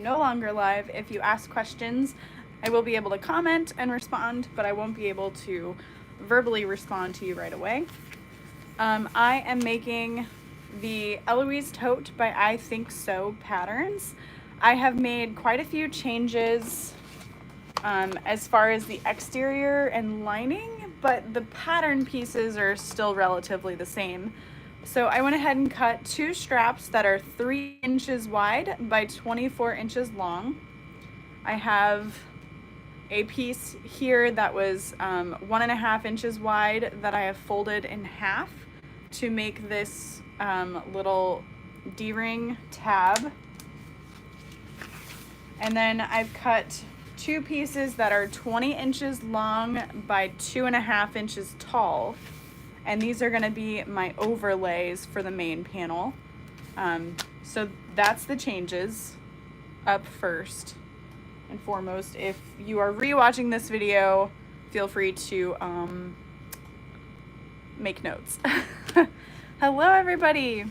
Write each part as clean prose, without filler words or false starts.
no longer live. If you ask questions, I will be able to comment and respond, but I won't be able to verbally respond to you right away. I am making the Eloise Tote by iThinkSew patterns. I have made quite a few changes as far as the exterior and lining, but the pattern pieces are still relatively the same. So I went ahead and cut 2 straps that are 3 inches wide by 24 inches long. I have a piece here that was 1.5 inches wide that I have folded in half to make this little D-ring tab. And then I've cut 2 pieces that are 20 inches long by 2.5 inches tall. And these are going to be my overlays for the main panel. So that's the changes up first and foremost. If you are rewatching this video, feel free to make notes. Hello everybody.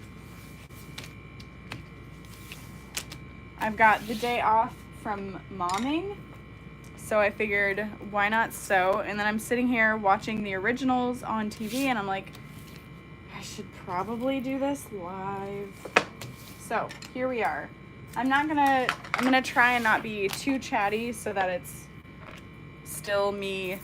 I've got the day off from momming, so I figured why not sew. And then I'm sitting here watching the originals on TV and I'm like, I should probably do this live. So here we are. I'm gonna try and not be too chatty so that it's still me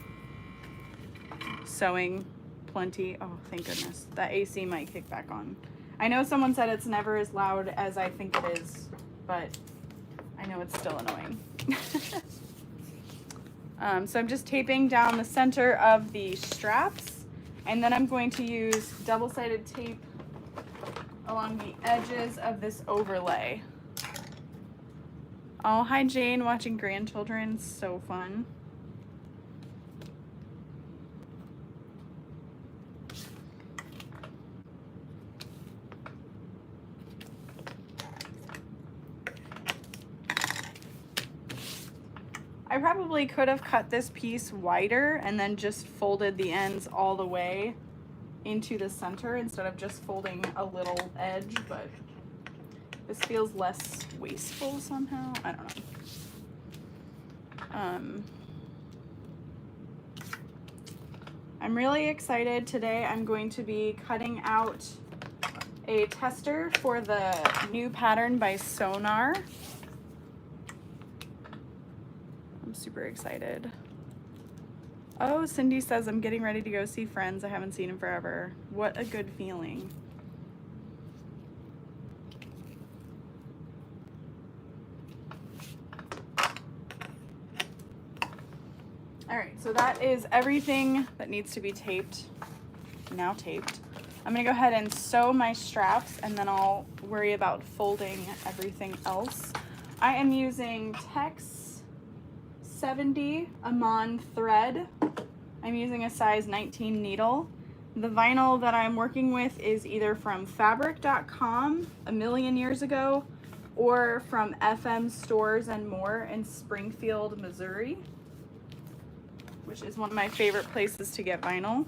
sewing plenty. Oh, thank goodness. That AC might kick back on. I know someone said it's never as loud as I think it is, but I know it's still annoying. So I'm just taping down the center of the straps, and then I'm going to use double-sided tape along the edges of this overlay. Oh, hi Jane, watching grandchildren, so fun. I probably could have cut this piece wider and then just folded the ends all the way into the center instead of just folding a little edge, but this feels less wasteful somehow. I don't know. I'm really excited. Today I'm going to be cutting out a tester for the new pattern by Sonar. Super excited. Oh, Cindy says I'm getting ready to go see friends. I haven't seen him forever. What a good feeling. All right, so that is everything that needs to be taped. Now taped. I'm gonna go ahead and sew my straps and then I'll worry about folding everything else. I am using TechSew 70 Amann thread. I'm using a size 19 needle. The vinyl that I'm working with is either from fabric.com a million years ago or from FM Stores and More in Springfield, Missouri, which is one of my favorite places to get vinyl.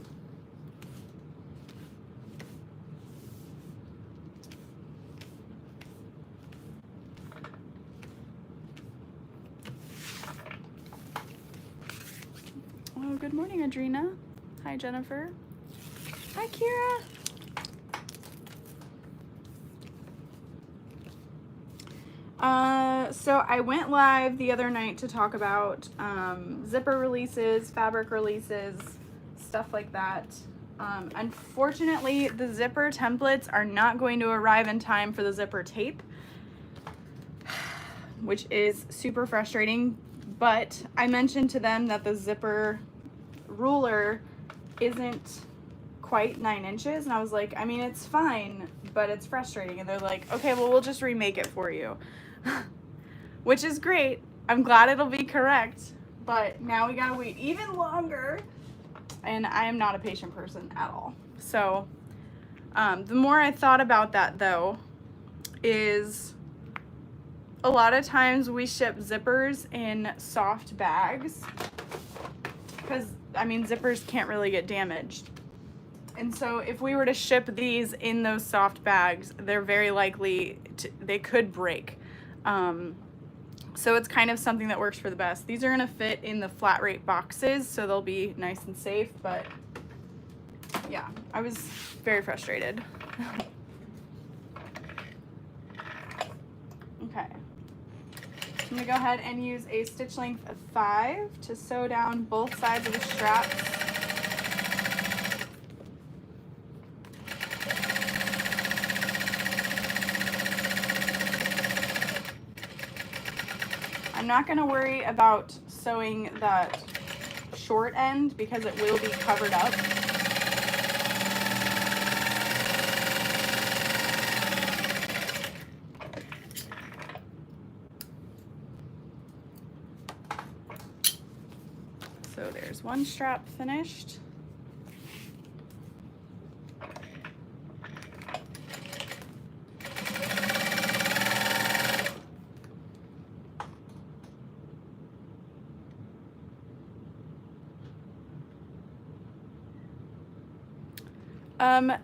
Oh, good morning, Adrena. Hi, Jennifer. Hi, Kira. So I went live the other night to talk about zipper releases, fabric releases, stuff like that. Unfortunately, the zipper templates are not going to arrive in time for the zipper tape, which is super frustrating. But I mentioned to them that the zipper ruler isn't quite 9 inches, and I was like, I mean, it's fine, but it's frustrating. And they're like, okay, well, we'll just remake it for you. Which is great. I'm glad it'll be correct, but now we gotta wait even longer, and I am not a patient person at all. So the more I thought about that, though, is a lot of times we ship zippers in soft bags because, I mean, zippers can't really get damaged. And so if we were to ship these in those soft bags, they're very likely they could break. So it's kind of something that works for the best. These are gonna fit in the flat rate boxes, so they'll be nice and safe, but yeah, I was very frustrated. Okay. I'm gonna go ahead and use a stitch length of 5 to sew down both sides of the straps. I'm not gonna worry about sewing that short end because it will be covered up. So there's one strap finished.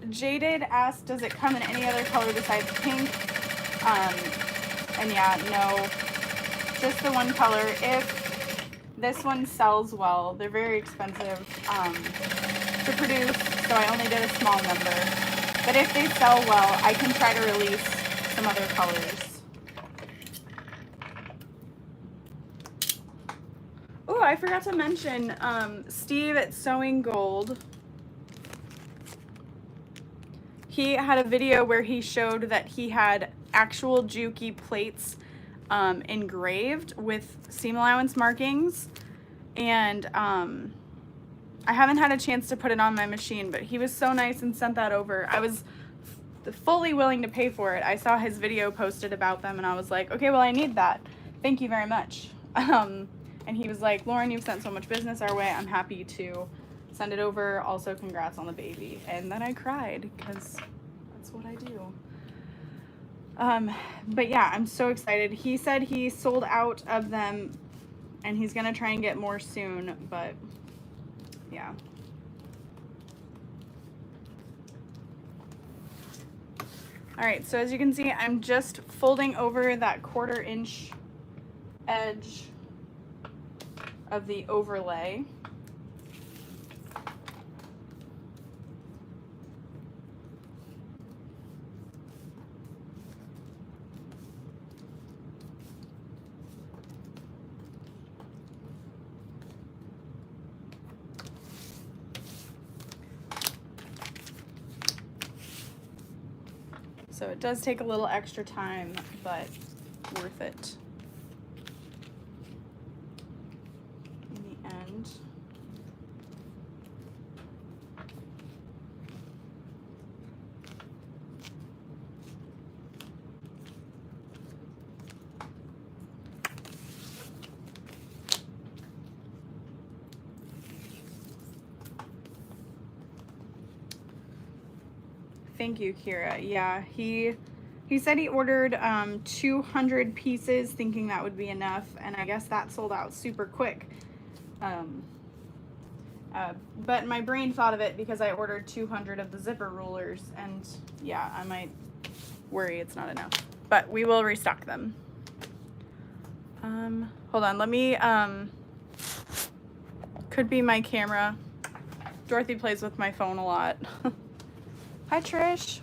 Jaded asked, does it come in any other color besides pink? And yeah, no, just the one color. If this one sells well, they're very expensive to produce, so I only did a small number. But if they sell well, I can try to release some other colors. Oh, I forgot to mention, Steve at Sewing Gold, he had a video where he showed that he had actual Juki plates engraved with seam allowance markings, and I haven't had a chance to put it on my machine, but he was so nice and sent that over. I was fully willing to pay for it. I saw his video posted about them and I was like, okay, well, I need that. Thank you very much. And he was like, Lauren, you've sent so much business our way. I'm happy to send it over. Also, congrats on the baby. And then I cried because that's what I do. But yeah, I'm so excited. He said he sold out of them and he's gonna try and get more soon, but yeah. All right, so as you can see, I'm just folding over that 1/4 inch edge of the overlay. So it does take a little extra time, but worth it in the end. Thank you, Kira. Yeah, he said he ordered 200 pieces thinking that would be enough, and I guess that sold out super quick. But my brain thought of it because I ordered 200 of the zipper rulers, and yeah, I might worry it's not enough, but we will restock them. Hold on, let me, could be my camera. Dorothy plays with my phone a lot. Hi, Trish.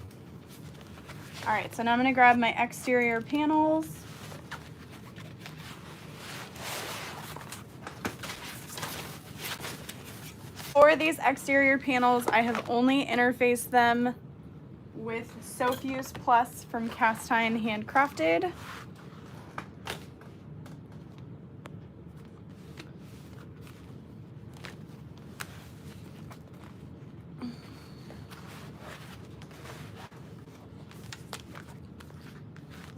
All right, so now I'm gonna grab my exterior panels. For these exterior panels, I have only interfaced them with Sofuse Plus from Castine Handcrafted.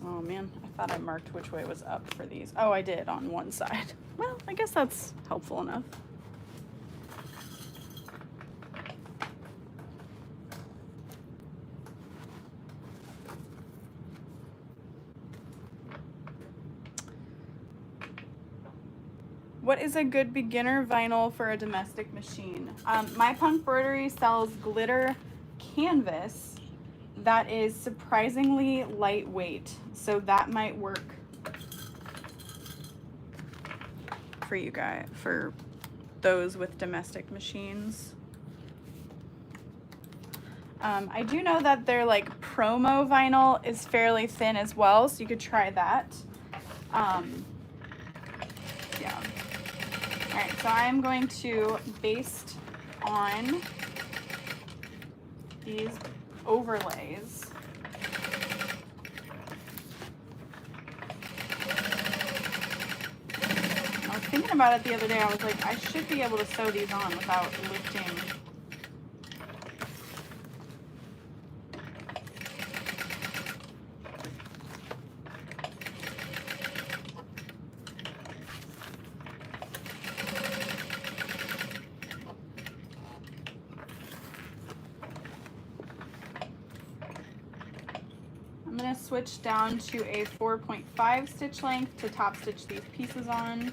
Oh man, I thought I marked which way was up for these. Oh, I did on one side. Well, I guess that's helpful enough. What is a good beginner vinyl for a domestic machine? My Punkbroidery sells glitter canvas that is surprisingly lightweight, so that might work for you guys, for those with domestic machines. I do know that their like promo vinyl is fairly thin as well, so you could try that. Yeah. All right, so I'm going to baste on these overlays. I was thinking about it the other day. I was like, I should be able to sew these on without lifting. I'm going to switch down to a 4.5 stitch length to top stitch these pieces on.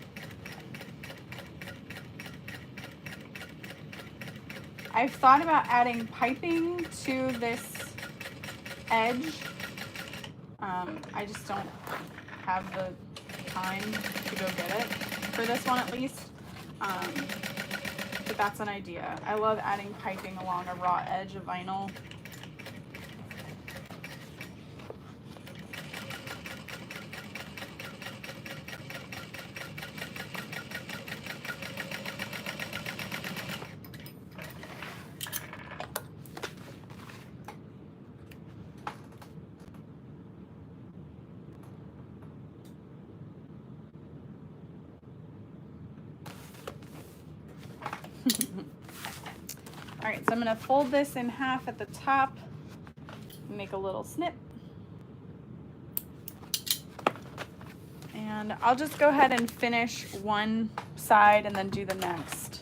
I've thought about adding piping to this edge. I just don't have the time to go get it, for this one at least. But that's an idea. I love adding piping along a raw edge of vinyl. All right, so I'm going to fold this in half at the top, make a little snip. And I'll just go ahead and finish one side and then do the next.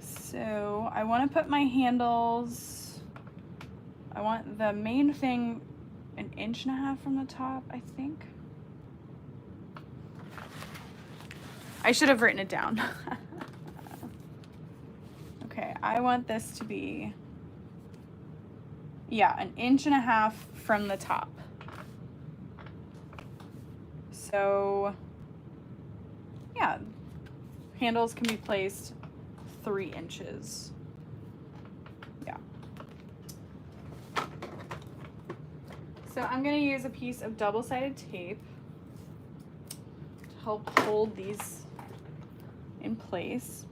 So I want to put my handles, I want the main thing 1.5 inches from the top, I think. I should have written it down. Okay, I want this to be, yeah, 1.5 inches from the top. So, yeah, handles can be placed 3 inches. Yeah. So I'm going to use a piece of double-sided tape to help hold these in place.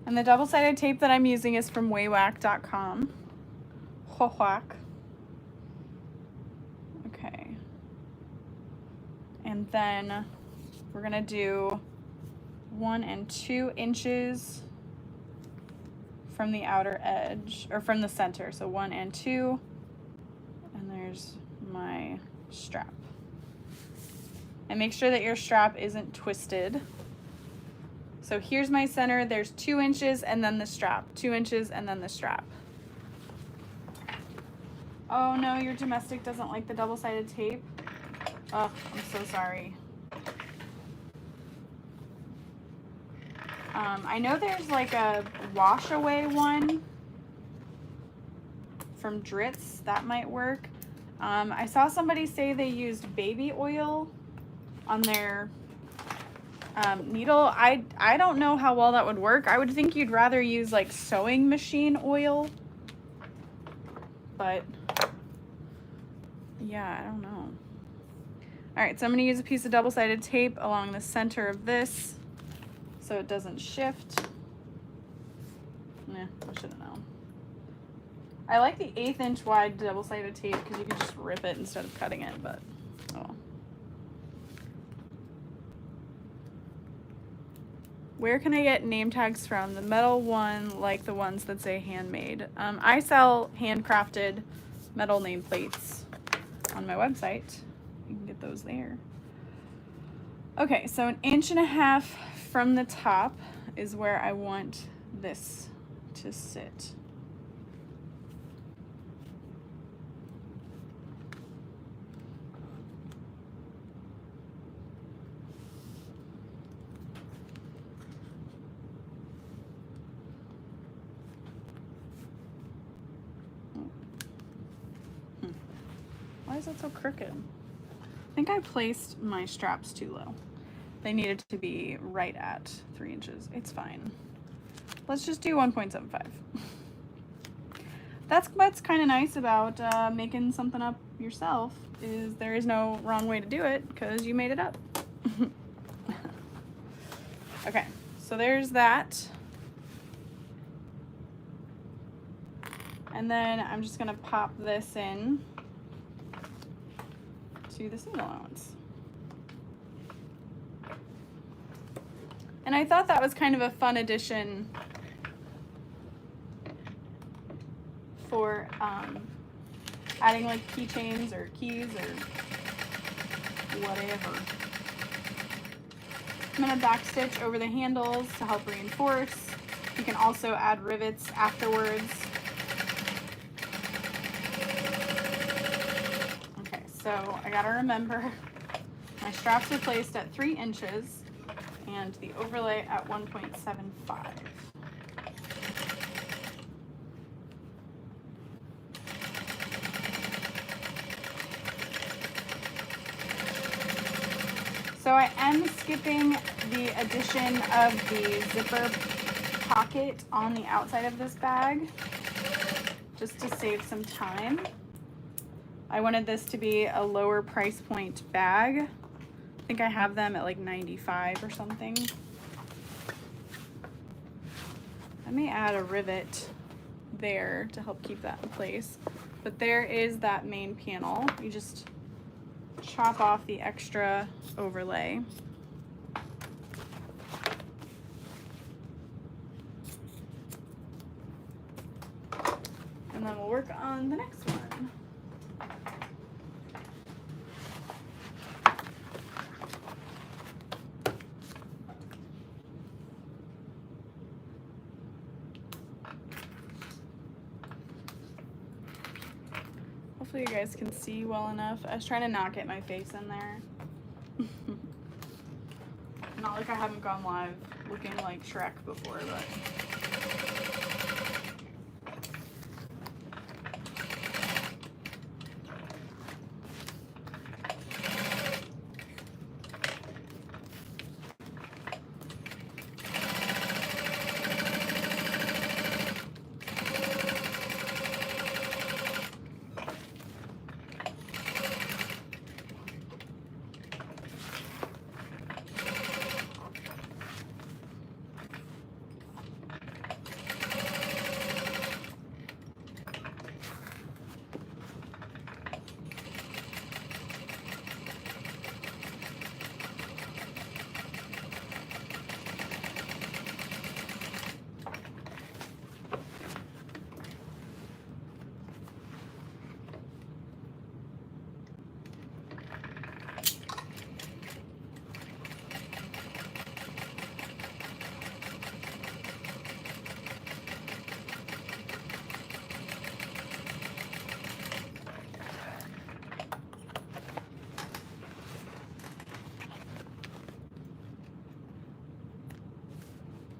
And the double-sided tape that I'm using is from Wawak.com. Wawak. Okay. And then we're gonna do 1 and 2 inches from the outer edge, or from the center. So 1 and 2, and there's my strap. And make sure that your strap isn't twisted. So here's my center, there's 2 inches and then the strap, 2 inches and then the strap. Oh no, your domestic doesn't like the double-sided tape? Oh, I'm so sorry. I know there's like a Washaway one from Dritz, that might work. I saw somebody say they used baby oil on their needle. I don't know how well that would work. I would think you'd rather use like sewing machine oil, but yeah, I don't know. All right, so I'm going to use a piece of double-sided tape along the center of this so it doesn't shift. Nah, I should have known. I like the 1/8 inch wide double-sided tape because you can just rip it instead of cutting it, but oh. Where can I get name tags from? The metal one, like the ones that say handmade. I sell handcrafted metal nameplates on my website. You can get those there. Okay, so 1.5 inches from the top is where I want this to sit. is that so crooked? I think I placed my straps too low. They needed to be right at 3 inches. It's fine. Let's just do 1.75. That's what's kind of nice about making something up yourself, is there is no wrong way to do it because you made it up. Okay, so there's that. And then I'm just gonna pop this in to the seam allowance. And I thought that was kind of a fun addition for adding like keychains or keys or whatever. I'm gonna backstitch over the handles to help reinforce. You can also add rivets afterwards. Okay, so I gotta remember my straps are placed at 3 inches and the overlay at 1.75. So I am skipping the addition of the zipper pocket on the outside of this bag, just to save some time. I wanted this to be a lower price point bag. I think I have them at like 95 or something. I may add a rivet there to help keep that in place. But there is that main panel. You just chop off the extra overlay. And then we'll work on the next one. Hopefully you guys can see well enough. I was trying to not get my face in there. Not like I haven't gone live looking like Shrek before, but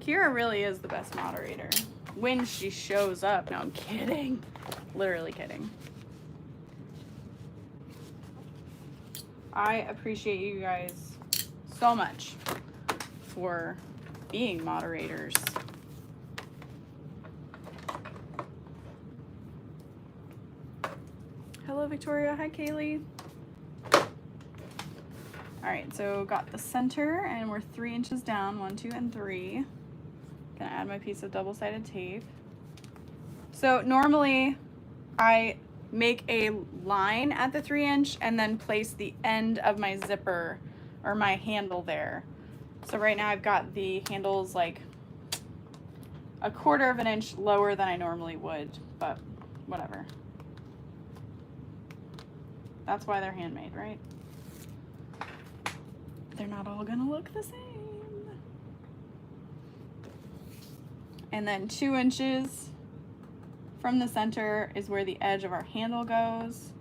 Kira really is the best moderator when she shows up. No, I'm kidding. Literally kidding. I appreciate you guys so much for being moderators. Hello, Victoria. Hi, Kaylee. All right, so got the center and we're 3 inches down, 1, 2, and 3. Gonna add my piece of double-sided tape. So normally I make a line at the 3 inch and then place the end of my zipper or my handle there. So right now I've got the handles like 1/4 of an inch lower than I normally would, but whatever. That's why they're handmade, right? They're not all gonna look the same. And then 2 inches from the center is where the edge of our handle goes.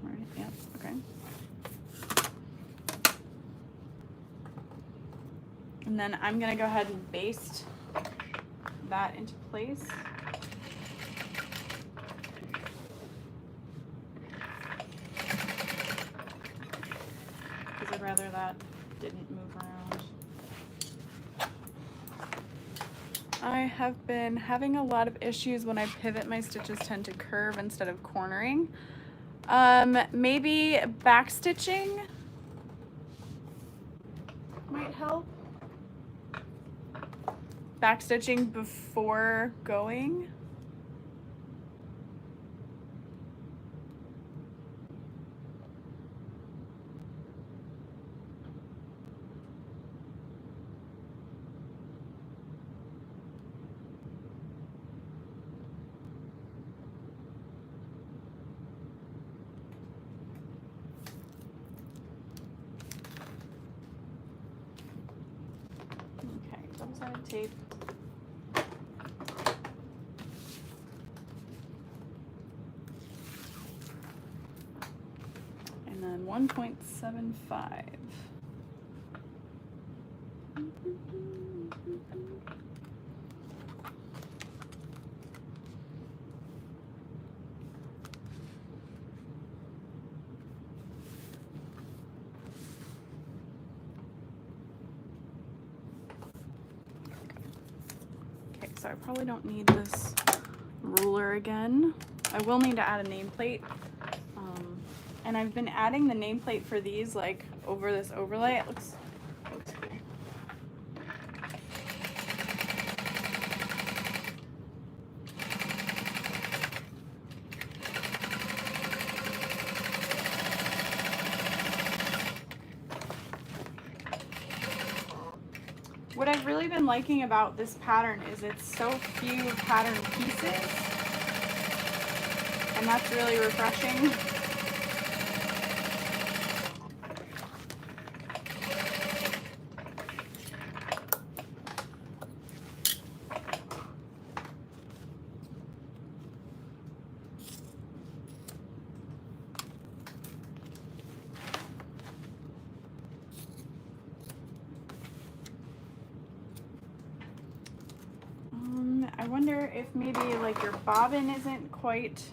Right, yep, okay. And then I'm gonna go ahead and baste that into place. Because I'd rather that didn't move around. I have been having a lot of issues when I pivot. My stitches tend to curve instead of cornering. Maybe back stitching might help. Back stitching before going. Okay, double-sided tape. And then 1.75. Okay, so I probably don't need this ruler again. I will need to add a nameplate. And I've been adding the nameplate for these like over this overlay. It looks cool. What I've really been liking about this pattern is it's so few pattern pieces, and that's really refreshing. I wonder if maybe like your bobbin isn't quite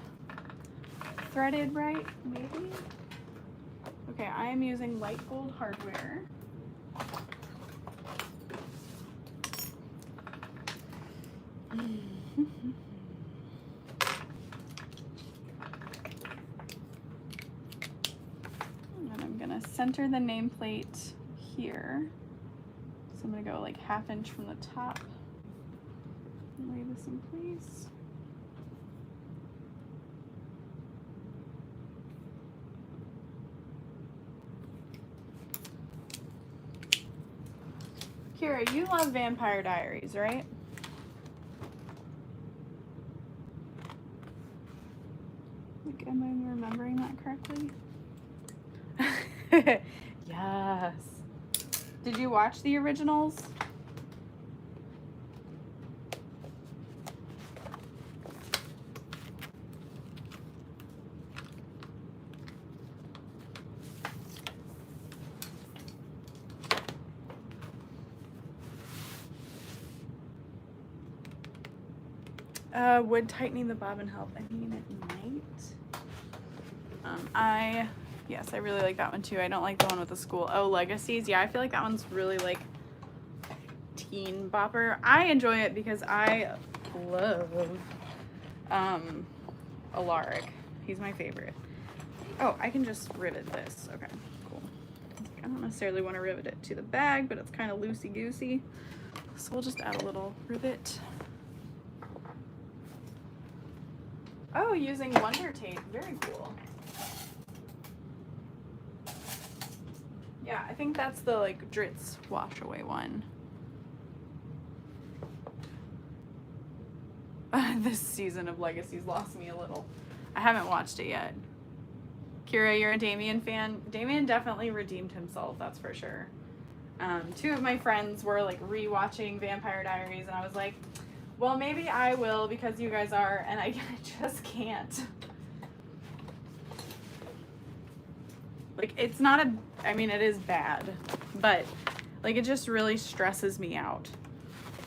threaded right, maybe? Okay, I am using light gold hardware. And I'm gonna center the nameplate here. So I'm gonna go like 1/2 inch from the top. Lay this in place. Kira, you love Vampire Diaries, right? Like, am I remembering that correctly? Yes. Did you watch the originals? Would tightening the bobbin help? I mean, it might. Yes, I really like that one too. I don't like the one with the school. Oh, Legacies. Yeah, I feel like that one's really like teen bopper. I enjoy it because I love Alaric. He's my favorite. Oh, I can just rivet this. Okay, cool. I don't necessarily want to rivet it to the bag, but it's kind of loosey-goosey. So we'll just add a little rivet. Oh, using Wonder Tape. Very cool. Yeah, I think that's the like Dritz Washaway one. This season of Legacies lost me a little. I haven't watched it yet. Kira, you're a Damien fan? Damien definitely redeemed himself, that's for sure. 2 of my friends were like rewatching Vampire Diaries, and I was like, well, maybe I will because you guys are, and I just can't. Like, it's not I mean, it is bad, but like it just really stresses me out.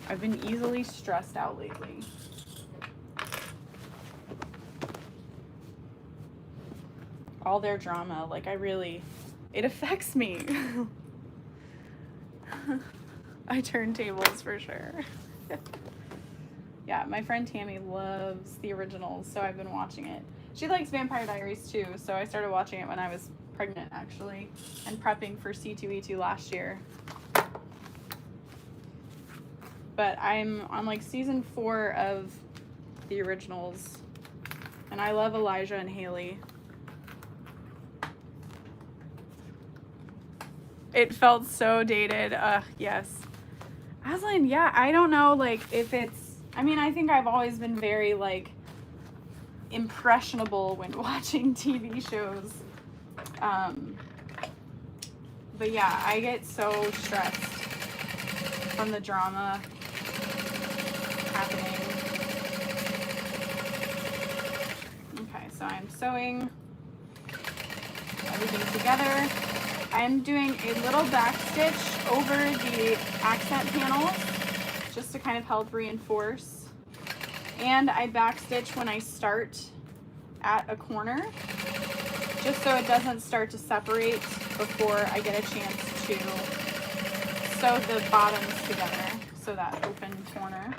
I've been easily stressed out lately. All their drama, like it affects me. I turn tables for sure. Yeah, my friend Tammy loves the originals, so I've been watching it. She likes Vampire Diaries too, so I started watching it when I was pregnant actually, and prepping for C2E2 last year. But I'm on like season 4 of the originals, and I love Elijah and Haley. It felt so dated. Yes. Aslan, yeah, I don't know, like, if it's, I mean, I think I've always been very, like, impressionable when watching TV shows. But yeah, I get so stressed from the drama happening. Okay, so I'm sewing everything together. I'm doing a little back stitch over the accent panels just to kind of help reinforce. And I back stitch when I start at a corner, just so it doesn't start to separate before I get a chance to sew the bottoms together, so that open corner.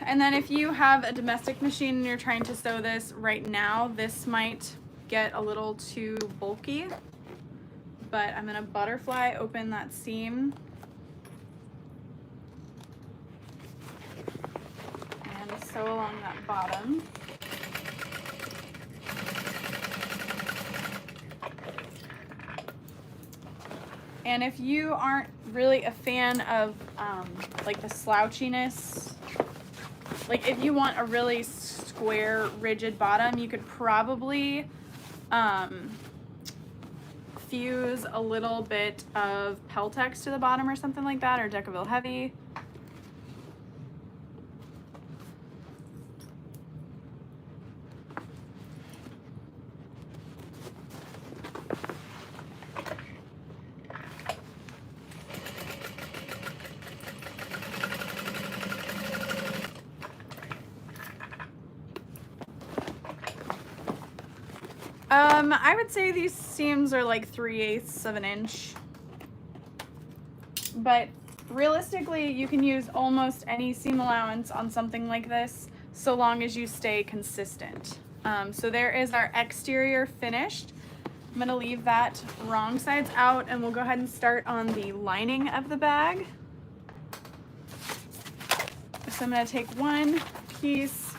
And then if you have a domestic machine and you're trying to sew this right now, this might get a little too bulky, but I'm gonna butterfly open that seam and sew along that bottom. And if you aren't really a fan of like the slouchiness, like if you want a really square, rigid bottom, you could probably fuse a little bit of Peltex to the bottom or something like that, or Decaville Heavy. I would say these seams are like 3/8 of an inch, but realistically you can use almost any seam allowance on something like this so long as you stay consistent. So there is our exterior finished. I'm gonna leave that wrong sides out and we'll go ahead and start on the lining of the bag. So I'm gonna take one piece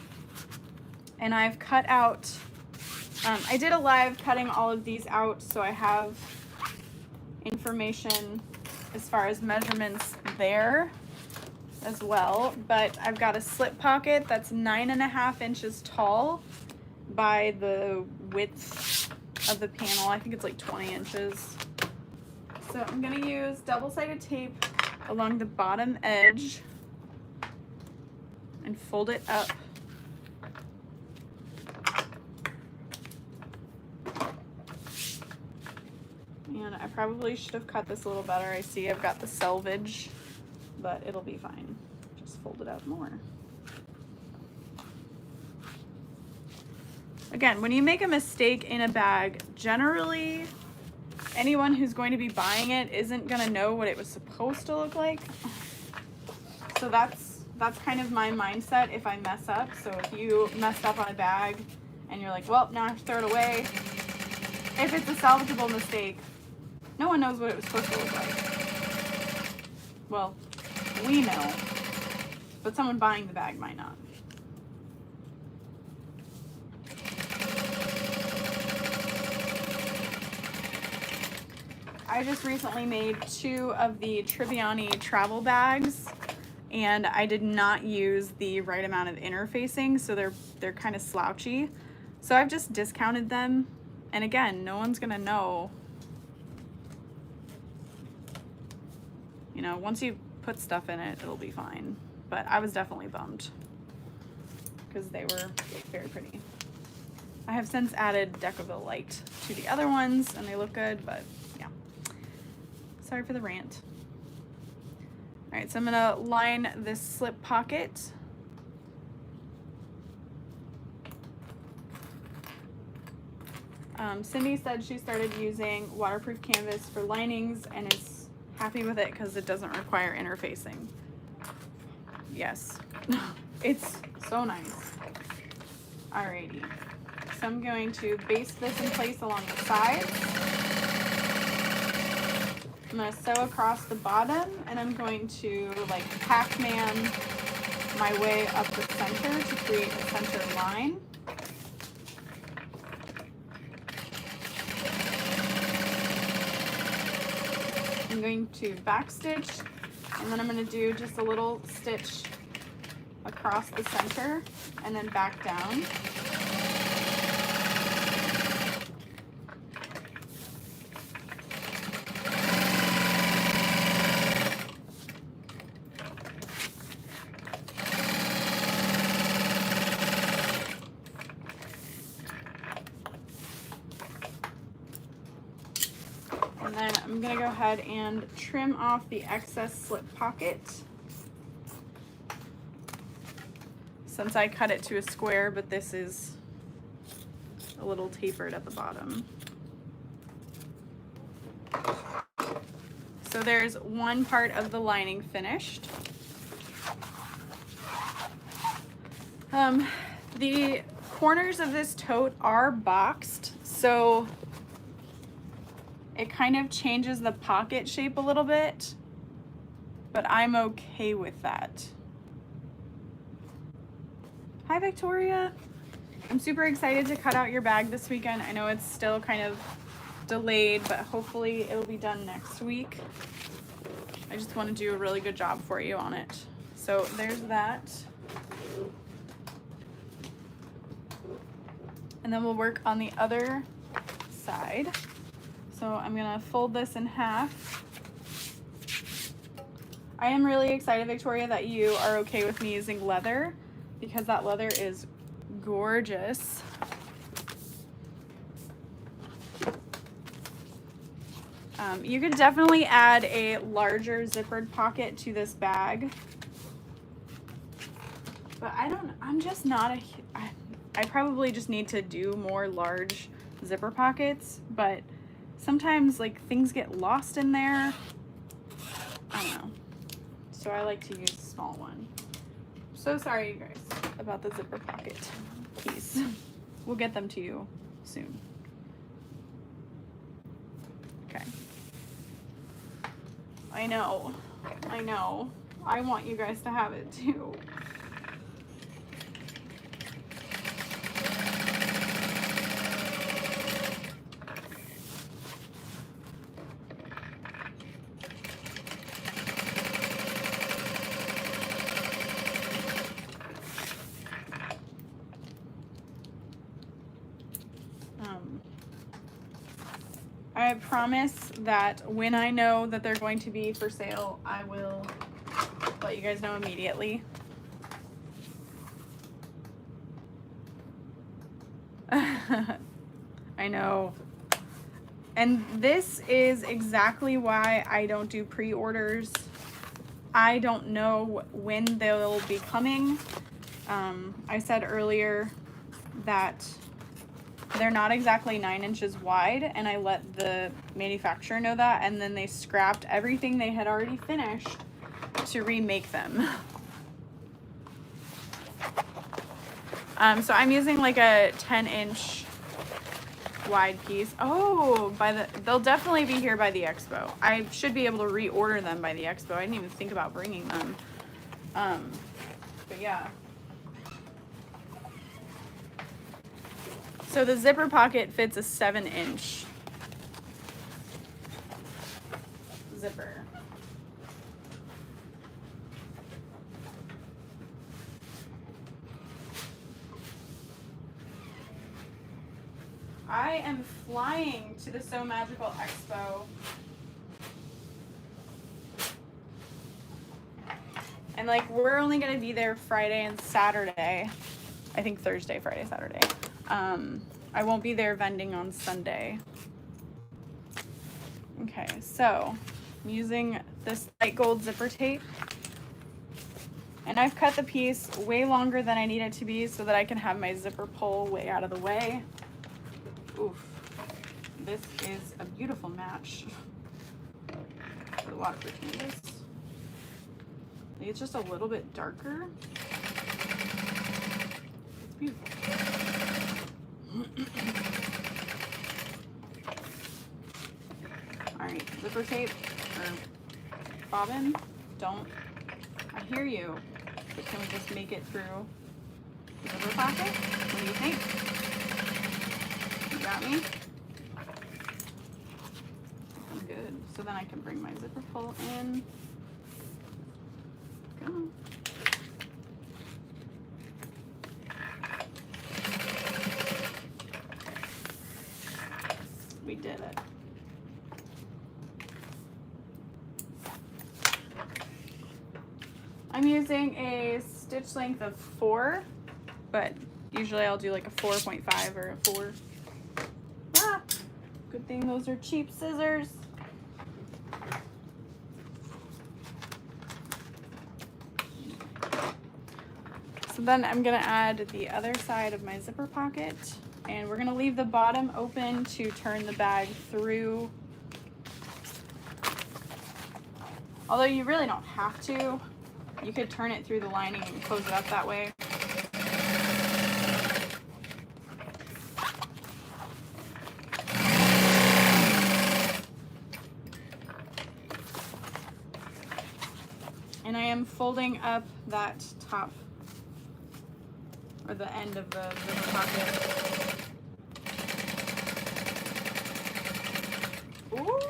and I've cut out, I did a live cutting all of these out, so I have information as far as measurements there as well, but I've got a slip pocket that's 9.5 inches tall by the width of the panel. I think it's like 20 inches. So I'm gonna use double-sided tape along the bottom edge and fold it up. And I probably should have cut this a little better. I see I've got the selvage, but it'll be fine. Just fold it out more. Again, when you make a mistake in a bag, generally anyone who's going to be buying it isn't gonna know what it was supposed to look like. So that's kind of my mindset if I mess up. So if you messed up on a bag and you're like, well, now I have to throw it away. If it's a salvageable mistake, no one knows what it was supposed to look like. Well, we know, but someone buying the bag might not. I just recently made 2 of the Tribbiani travel bags, and I did not use the right amount of interfacing, so they're kind of slouchy. So I've just discounted them, and again, no one's gonna know. You know, once you put stuff in it, it'll be fine. But I was definitely bummed because they were very pretty. I have since added Decaville Light to the other ones and they look good, but yeah. Sorry for the rant. All right, so I'm gonna line this slip pocket. Cindy said she started using waterproof canvas for linings and is happy with it because it doesn't require interfacing. Yes, it's so nice. Alrighty, so I'm going to baste this in place along the sides. I'm going to sew across the bottom, and I'm going to like Pac-Man my way up the center to create a center line. I'm going to backstitch, and then I'm going to do just a little stitch across the center and then back down. And then I'm going to go ahead and trim off the excess slip pocket. Since I cut it to a square, but this is a little tapered at the bottom. So there's one part of the lining finished. The corners of this tote are boxed, so it kind of changes the pocket shape a little bit, but I'm okay with that. Hi, Victoria. I'm super excited to cut out your bag this weekend. I know it's still kind of delayed, but hopefully it'll be done next week. I just want to do a really good job for you on it. So there's that. And then we'll work on the other side. So I'm gonna fold this in half. I am really excited, Victoria, that you are okay with me using leather, because that leather is gorgeous. You could definitely add a larger zippered pocket to this bag, but I'm just not I probably just need to do more large zipper pockets, but sometimes like things get lost in there. I don't know. So I like to use a small one. So sorry, you guys, about the zipper pocket piece. We'll get them to you soon. Okay. I know. I want you guys to have it too. I promise that when I know that they're going to be for sale, I will let you guys know immediately. I know. And this is exactly why I don't do pre-orders. I don't know when they'll be coming. I said earlier that they're not exactly 9 inches wide, and I let the manufacturer know that, and then they scrapped everything they had already finished to remake them. So I'm using like a 10-inch wide piece. Oh, they'll definitely be here by the expo. I should be able to reorder them by the expo. I didn't even think about bringing them. But yeah. So the zipper pocket fits a 7-inch zipper. I am flying to the So Magical Expo. And like, we're only gonna be there Friday and Saturday. I think Thursday, Friday, Saturday. I won't be there vending on Sunday. Okay, so I'm using this light gold zipper tape. And I've cut the piece way longer than I need it to be so that I can have my zipper pull way out of the way. Oof. This is a beautiful match for the waterproof canvas. It's just a little bit darker. It's beautiful. All right, zipper tape or bobbin. I hear you, but can we just make it through the zipper pocket? What do you think? You got me? I'm good. So then I can bring my zipper pull in. Go. We did it. I'm using a stitch length of 4, but usually I'll do like a 4.5 or a 4. Ah, good thing those are cheap scissors. So then I'm gonna add the other side of my zipper pocket, and we're gonna leave the bottom open to turn the bag through. Although you really don't have to. You could turn it through the lining and close it up that way. And I am folding up that top, or the end of the zipper pocket. Ooh!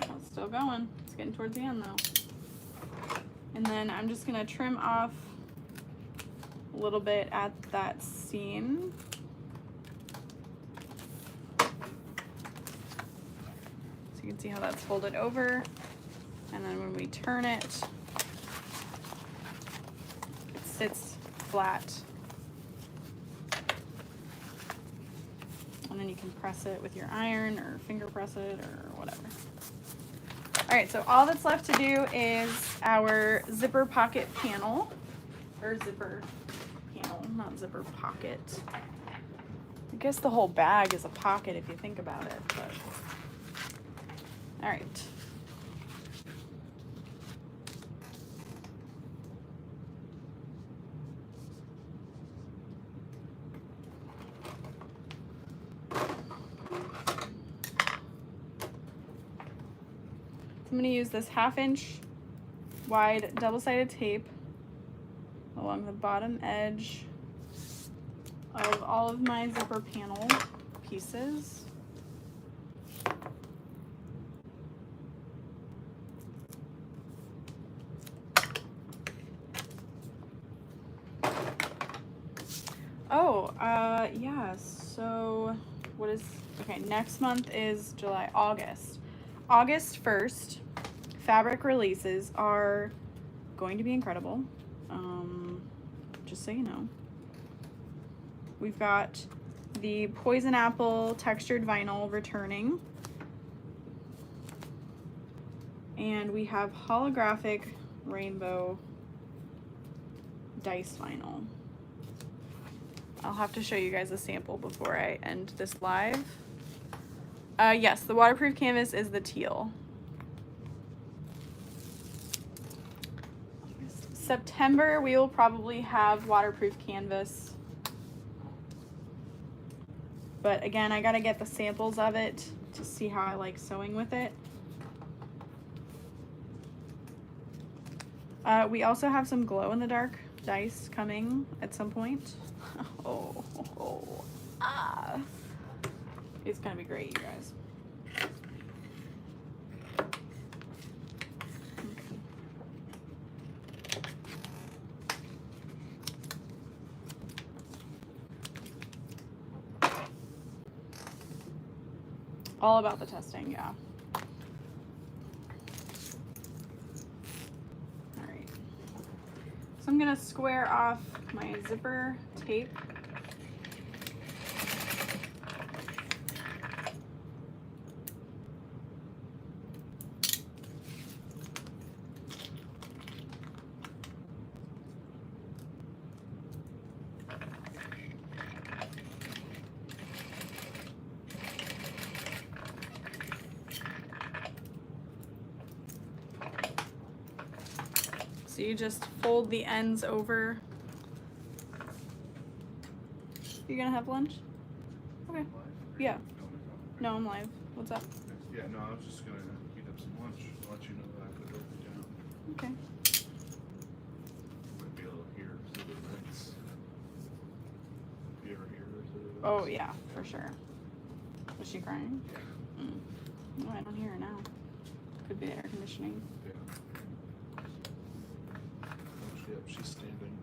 Oh, it's still going. It's getting towards the end though. And then I'm just gonna trim off a little bit at that seam. So you can see how that's folded over. And then when we turn it, it sits flat. And then you can press it with your iron or finger press it or whatever. All right, so all that's left to do is our zipper pocket panel, or zipper panel, not zipper pocket. I guess the whole bag is a pocket if you think about it, but all right. I'm going to use this 1/2 inch wide double-sided tape along the bottom edge of all of my zipper panel pieces. Oh, yeah, so what is, okay, next month is August 1st. Fabric releases are going to be incredible. Just so you know. We've got the Poison Apple textured vinyl returning. And we have holographic rainbow dice vinyl. I'll have to show you guys a sample before I end this live. Yes, the waterproof canvas is the teal. September, we will probably have waterproof canvas. But again, I gotta get the samples of it to see how I like sewing with it. We also have some glow-in-the-dark dice coming at some point. It's gonna be great, you guys. All about the testing, yeah. All right. So I'm gonna square off my zipper tape. So you just fold the ends over. You gonna have lunch? Okay. Yeah. No, I'm live. What's up? Yeah, no, I was just gonna heat up some lunch. I'll let you know that I put it down. Okay. Might be able to hear the Rivets. You ever hear the Rivets? Oh yeah, for sure. Was she crying? Yeah. No, I don't hear her now. Could be air conditioning. Yeah. Oh, yep, she's standing.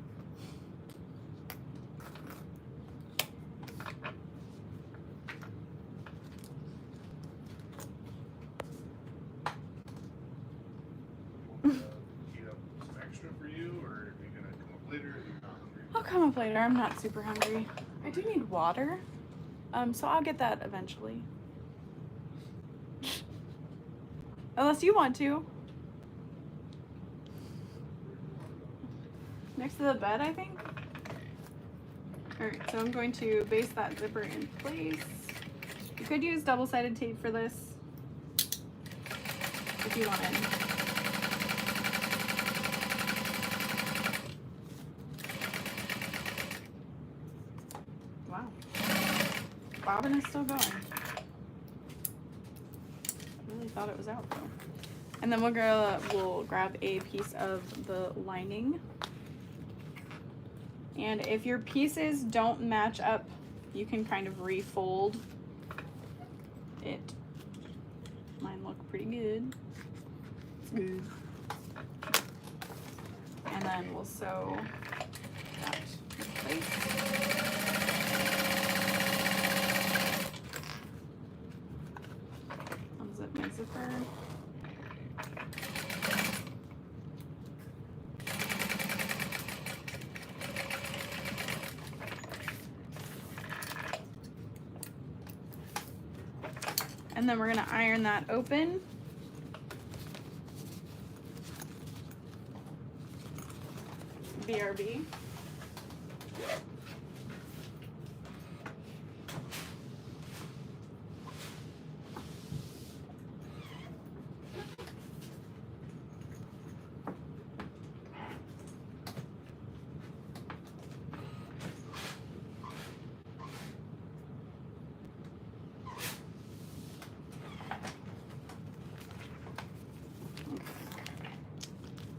Heat up some extra for you, or are you gonna come up later? Are you not hungry? I'll come up later. I'm not super hungry. I do need water. So I'll get that eventually. Unless you want to. Next to the bed, I think. Alright, so I'm going to base that zipper in place. You could use double-sided tape for this if you wanted. Wow. Bobbin is still going. I really thought it was out though. And then we'll grab a piece of the lining. And if your pieces don't match up, you can kind of refold it. Mine look pretty good. It's good. And then we'll sew that in place. Unzip my zipper. And then we're gonna iron that open. BRB.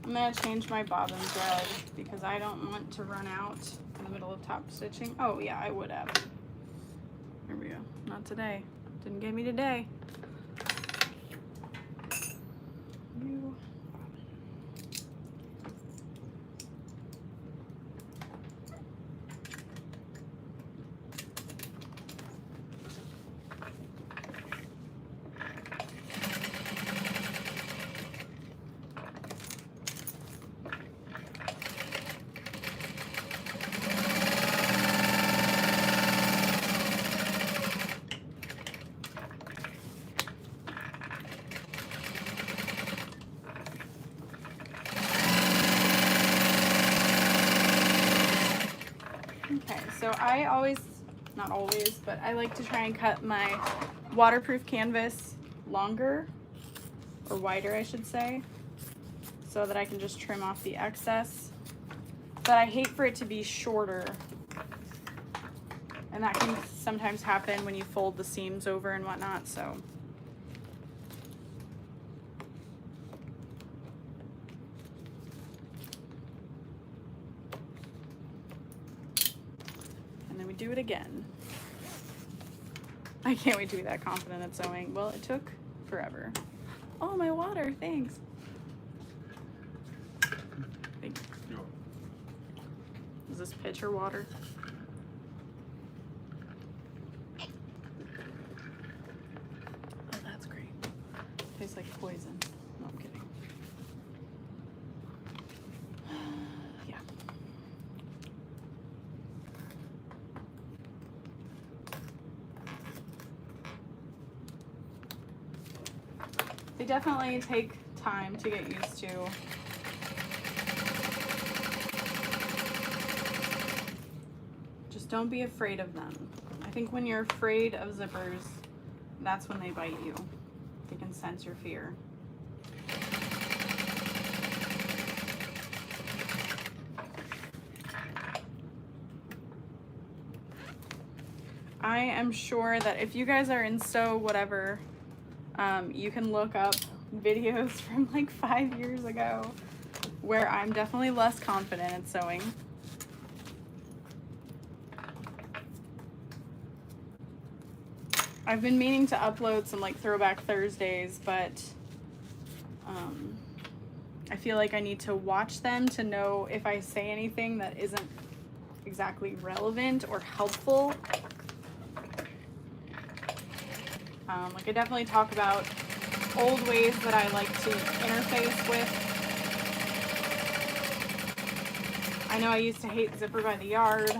I'm gonna change my bobbin thread because I don't want to run out in the middle of top stitching. Oh yeah, I would have. Here we go. Not today. Didn't get me today. New bobbin. So I always, not always, but I like to try and cut my waterproof canvas longer, or wider I should say, so that I can just trim off the excess. But I hate for it to be shorter, and that can sometimes happen when you fold the seams over and whatnot, so. Do it again. I can't wait to be that confident at sewing. Well, it took forever. Oh, my water, thanks. Thank you. Is this pitcher water? Oh, that's great. Tastes like poison. No, I'm kidding. Yeah. They definitely take time to get used to. Just don't be afraid of them. I think when you're afraid of zippers, that's when they bite you. They can sense your fear. I am sure that if you guys are in sew whatever, you can look up videos from like 5 years ago where I'm definitely less confident at sewing. I've been meaning to upload some like Throwback Thursdays, but I feel like I need to watch them to know if I say anything that isn't exactly relevant or helpful. Like I definitely talk about old ways that I like to interface with. I know I used to hate zipper by the yard.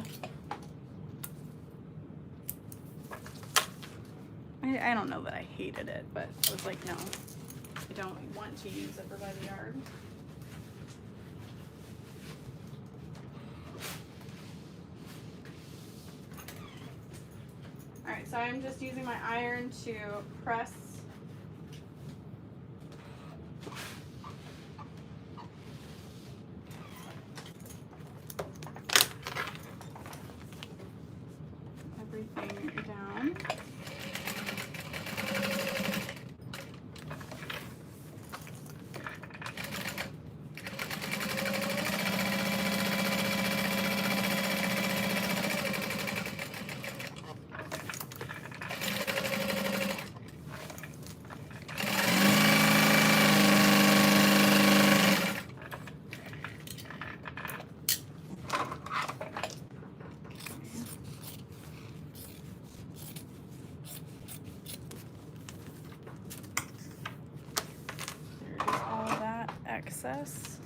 I don't know that I hated it, but I was like, no, I don't want to use zipper by the yard. All right, so I'm just using my iron to press everything down. Excess.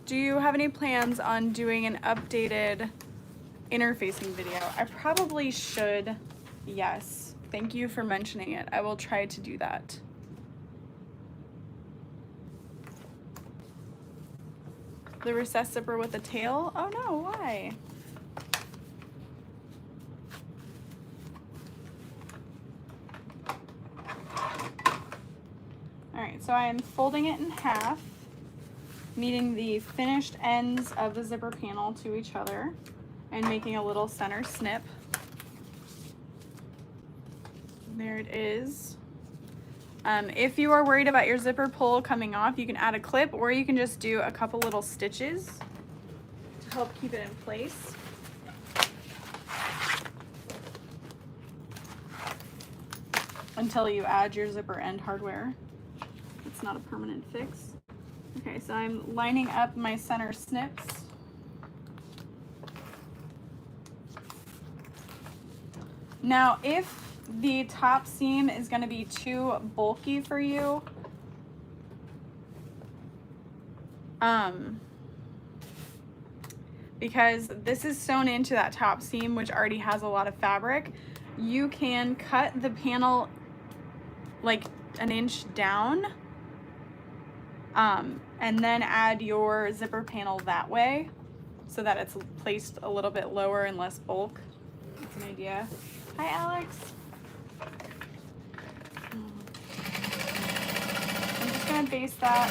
Do you have any plans on doing an updated interfacing video? I probably should. Yes. Thank you for mentioning it. I will try to do that. The recessed zipper with a tail? Oh no, why? Alright, so I am folding it in half, meeting the finished ends of the zipper panel to each other, and making a little center snip. There it is. If you are worried about your zipper pull coming off, you can add a clip, or you can just do a couple little stitches to help keep it in place. Until you add your zipper end hardware. It's not a permanent fix. Okay, so I'm lining up my center snips. Now, if the top seam is going to be too bulky for you, because this is sewn into that top seam, which already has a lot of fabric, you can cut the panel like an inch down, and then add your zipper panel that way so that it's placed a little bit lower and less bulk. That's an idea. Hi, Alex. I'm just gonna baste that.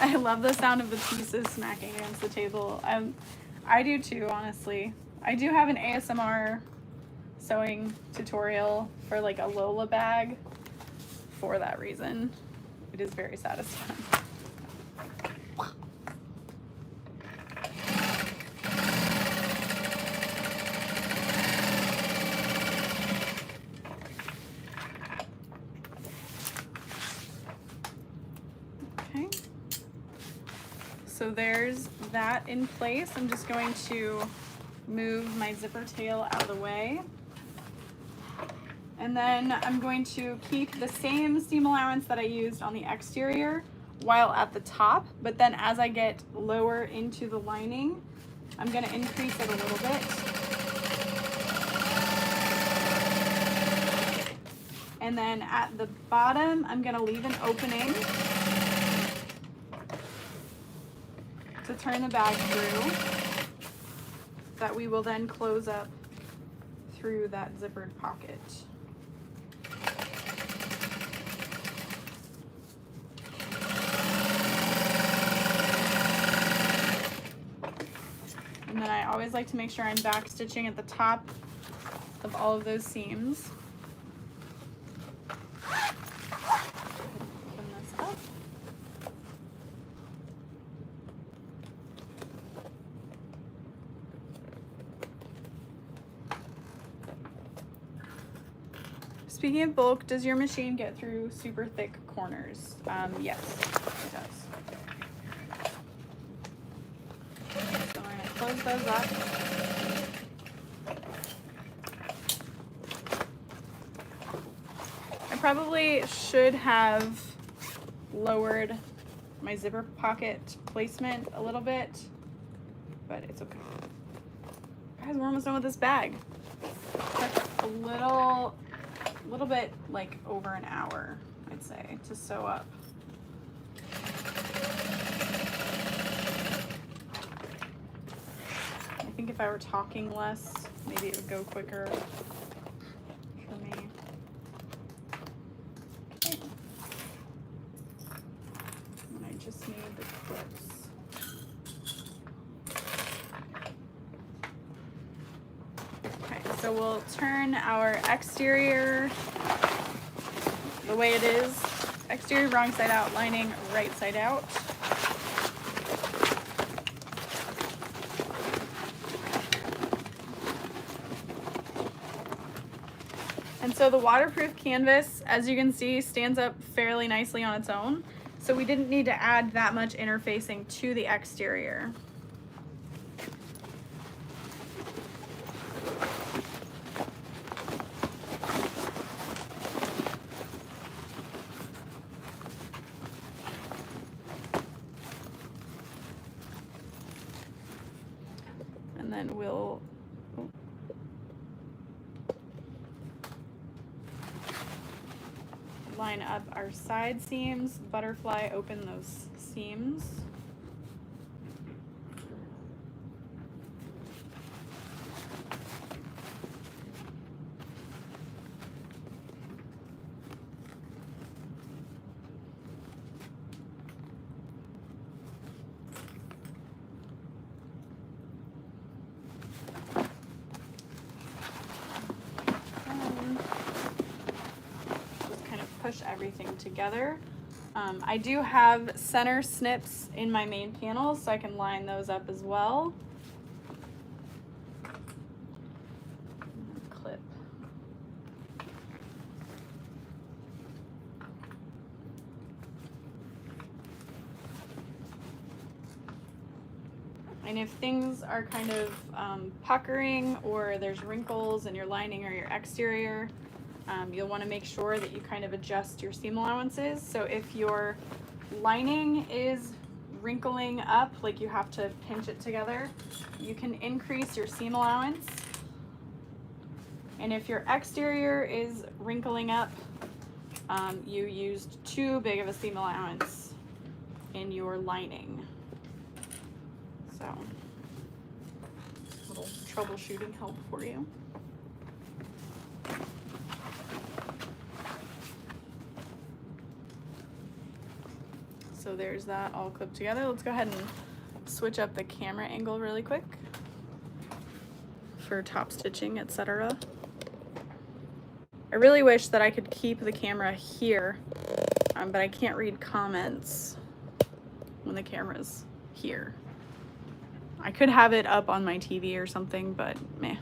I love the sound of the pieces smacking against the table. I do too, honestly. I do have an ASMR sewing tutorial for like a Lola bag for that reason. It is very satisfying. Okay. So there's that in place. I'm just going to move my zipper tail out of the way. And then I'm going to keep the same seam allowance that I used on the exterior while at the top, but then as I get lower into the lining, I'm going to increase it a little bit. And then at the bottom, I'm going to leave an opening to turn the bag through that we will then close up through that zippered pocket. always like to make sure I'm back stitching at the top of all of those seams. Open this up. Speaking of bulk, does your machine get through super thick corners? Yes, it does. So we're gonna close those up. I probably should have lowered my zipper pocket placement a little bit, but it's okay. Guys, we're almost done with this bag. Took a little bit, like over an hour, I'd say, to sew up. I think if I were talking less, maybe it would go quicker for me. Okay. And I just need the clips. Okay, so we'll turn our exterior the way it is. Exterior wrong side out, lining right side out. And so the waterproof canvas, as you can see, stands up fairly nicely on its own. So we didn't need to add that much interfacing to the exterior. And then we'll line up our side seams, butterfly open those seams. Push everything together. I do have center snips in my main panels, so I can line those up as well. Clip. And if things are kind of puckering or there's wrinkles in your lining or your exterior, you'll want to make sure that you kind of adjust your seam allowances. So if your lining is wrinkling up, like you have to pinch it together, you can increase your seam allowance. And if your exterior is wrinkling up, you used too big of a seam allowance in your lining. So, a little troubleshooting help for you. So there's that all clipped together. Let's go ahead and switch up the camera angle really quick for top stitching, etc. I really wish that I could keep the camera here, but I can't read comments when the camera's here. I could have it up on my TV or something, but meh.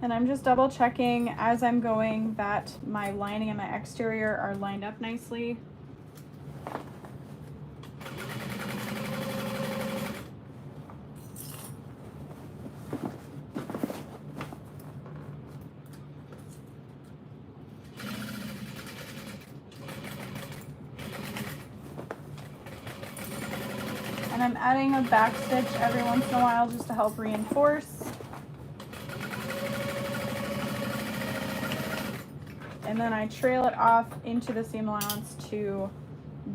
And I'm just double checking as I'm going that my lining and my exterior are lined up nicely. And I'm adding a back stitch every once in a while just to help reinforce. And then I trail it off into the seam allowance to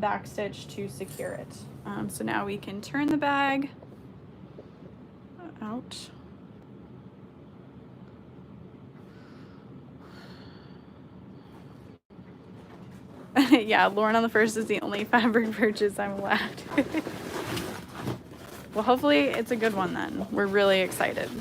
backstitch to secure it. So now we can turn the bag out. Yeah, Lauren on the first is the only fabric purchase I'm allowed. Well, hopefully it's a good one then. We're really excited.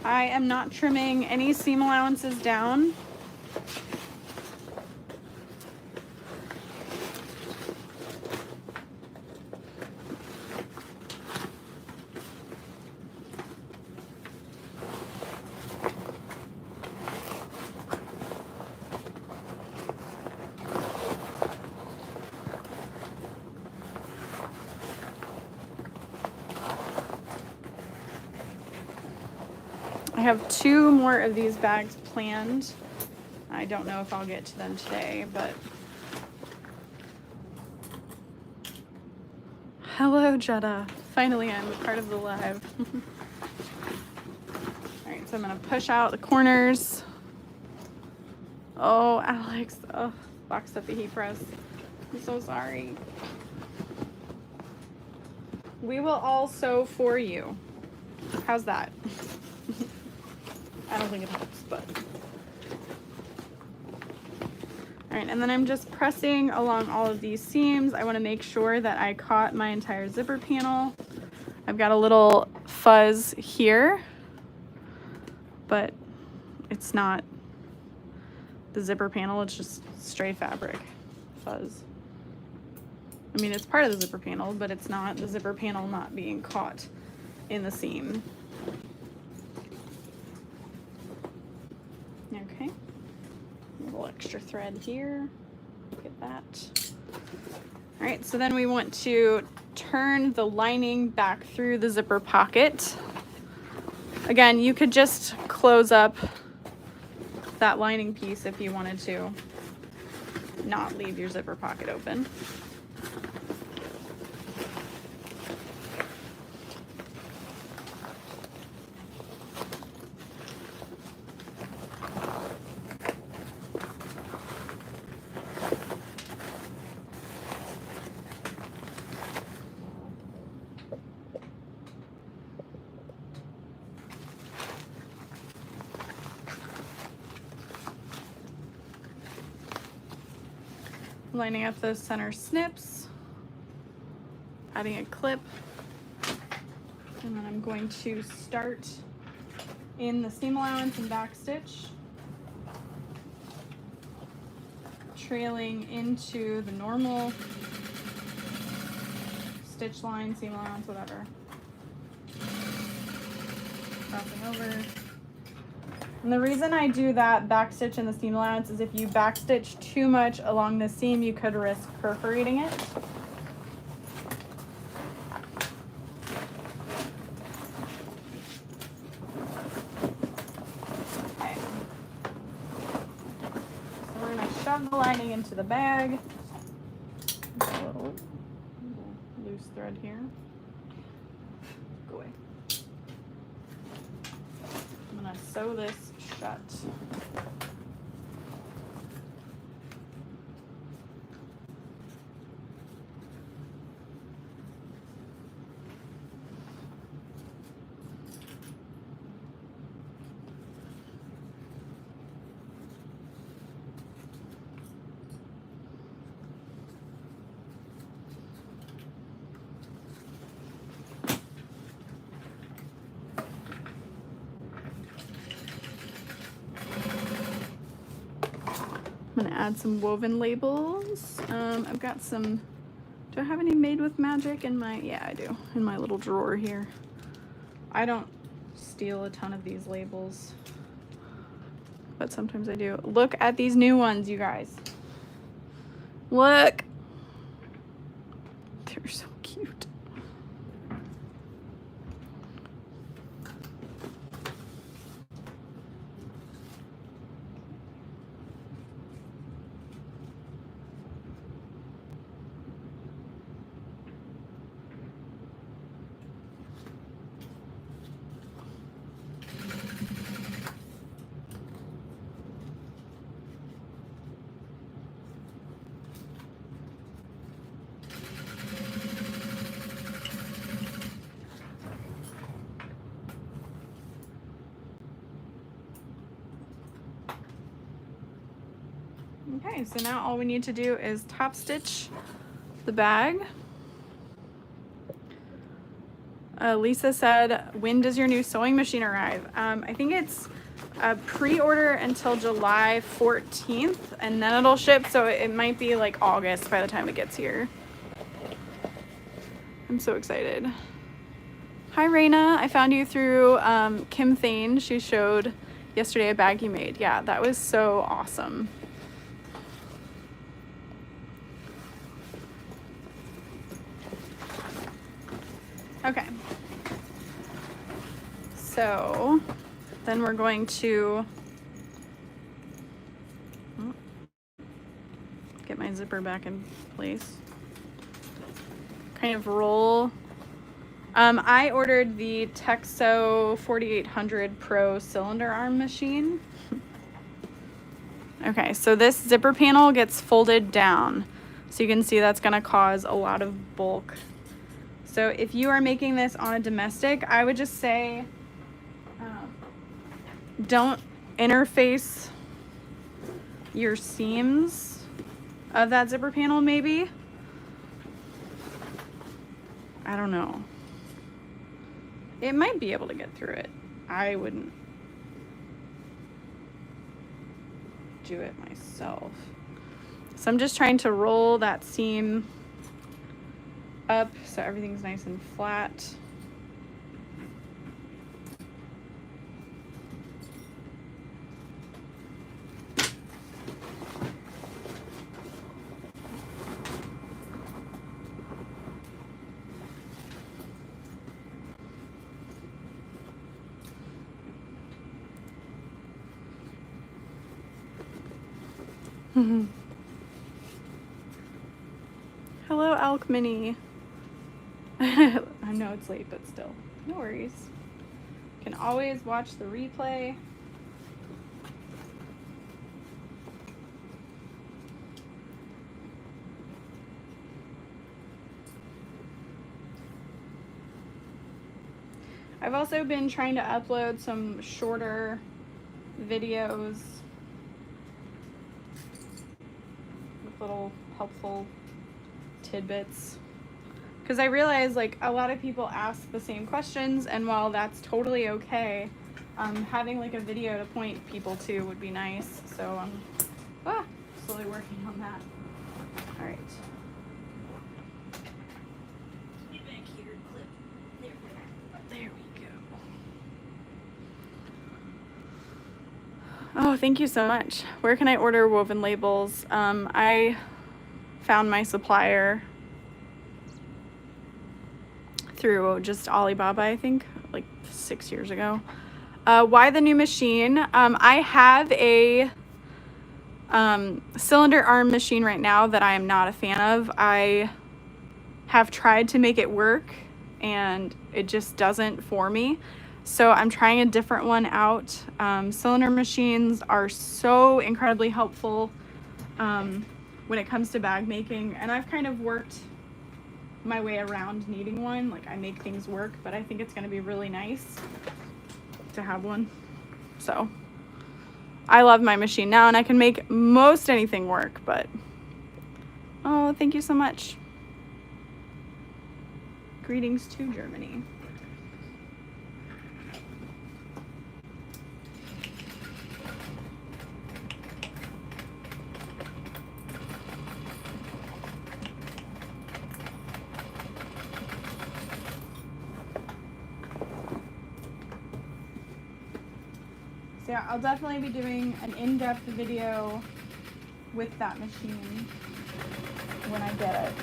I am not trimming any seam allowances down. I have 2 more of these bags planned. I don't know if I'll get to them today, but hello, Jetta. Finally, I'm a part of the live. All right, so I'm gonna push out the corners. Oh, Alex, oh, boxed up the heat press. I'm so sorry. We will all sew for you. How's that? I don't think it helps, but. All right, and then I'm just pressing along all of these seams. I want to make sure that I caught my entire zipper panel. I've got a little fuzz here, but it's not the zipper panel, it's just straight fabric fuzz. I mean, it's part of the zipper panel, but it's not the zipper panel not being caught in the seam. Okay, a little extra thread here, look at that. All right, so then we want to turn the lining back through the zipper pocket. Again, you could just close up that lining piece if you wanted to not leave your zipper pocket open. Lining up those center snips, adding a clip, and then I'm going to start in the seam allowance and back stitch, trailing into the normal stitch line, seam allowance, whatever. Crossing over. And the reason I do that backstitch in the seam allowance is if you backstitch too much along the seam, you could risk perforating it. Okay. So we're going to shove the lining into the bag. A little loose thread here. Go away. I'm going to sew this shut. I'm gonna add some woven labels. I've got some, do I have any made with magic in my, yeah I do, in my little drawer here. I don't steal a ton of these labels, but sometimes I do. Look at these new ones, you guys. Look. They're so cute. Okay, so now all we need to do is top stitch the bag. Lisa said, when does your new sewing machine arrive? I think it's a pre-order until July 14th, and then it'll ship, so it might be like August by the time it gets here. I'm so excited. Hi Raina, I found you through Kim Thane. She showed yesterday a bag you made. Yeah, that was so awesome. Okay. So then we're going to get my zipper back in place. Kind of roll. I ordered the TechSew 4800 Pro cylinder arm machine. Okay, so this zipper panel gets folded down. So you can see that's gonna cause a lot of bulk. So if you are making this on a domestic, I would just say, don't interface your seams of that zipper panel maybe. I don't know. It might be able to get through it. I wouldn't do it myself. So I'm just trying to roll that seam up so everything's nice and flat. Hello, Alk Mini. I know it's late, but still, no worries. You can always watch the replay. I've also been trying to upload some shorter videos with little helpful tidbits, because I realize like a lot of people ask the same questions, and while that's totally okay, having like a video to point people to would be nice. So I'm slowly working on that. All right. Get back here, clip. There we go. Oh, thank you so much. Where can I order woven labels? I found my supplier through just Alibaba, I think, like 6 years ago. Why the new machine? I have a cylinder arm machine right now that I am not a fan of. I have tried to make it work and it just doesn't for me. So I'm trying a different one out. Cylinder machines are so incredibly helpful when it comes to bag making, and I've kind of worked my way around needing one. Like, I make things work, but I think it's going to be really nice to have one. So I love my machine now, and I can make most anything work. But oh, thank you so much. Greetings to Germany. So yeah, I'll definitely be doing an in-depth video with that machine when I get it.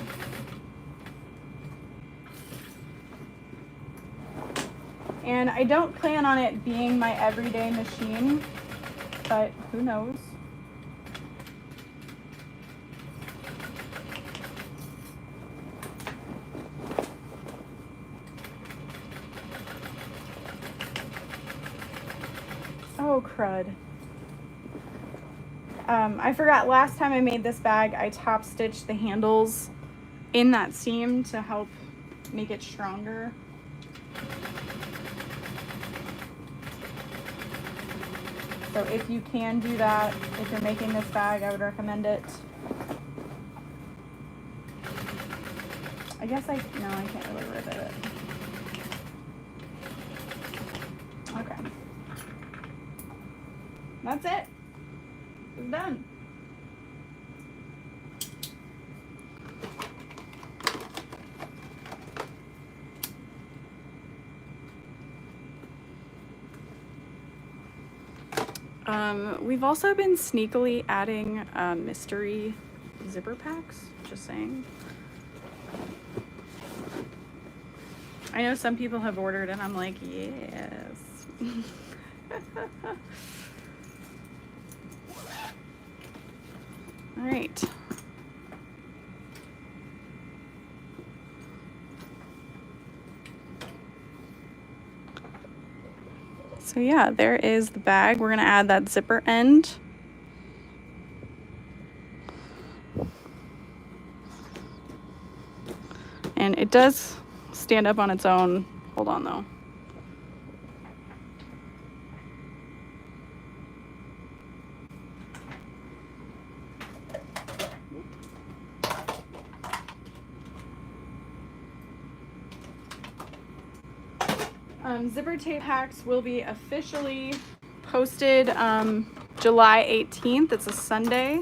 And I don't plan on it being my everyday machine, but who knows? Oh, crud. I forgot last time I made this bag, I top stitched the handles in that seam to help make it stronger. So if you can do that, if you're making this bag, I would recommend it. I guess no, I can't really rivet it. Okay. That's it. It's done. We've also been sneakily adding mystery zipper packs, just saying. I know some people have ordered and I'm like, yes. All right. So yeah, there is the bag. We're gonna add that zipper end. And it does stand up on its own. Hold on though. Zipper tape hacks will be officially posted July 18th. It's a Sunday,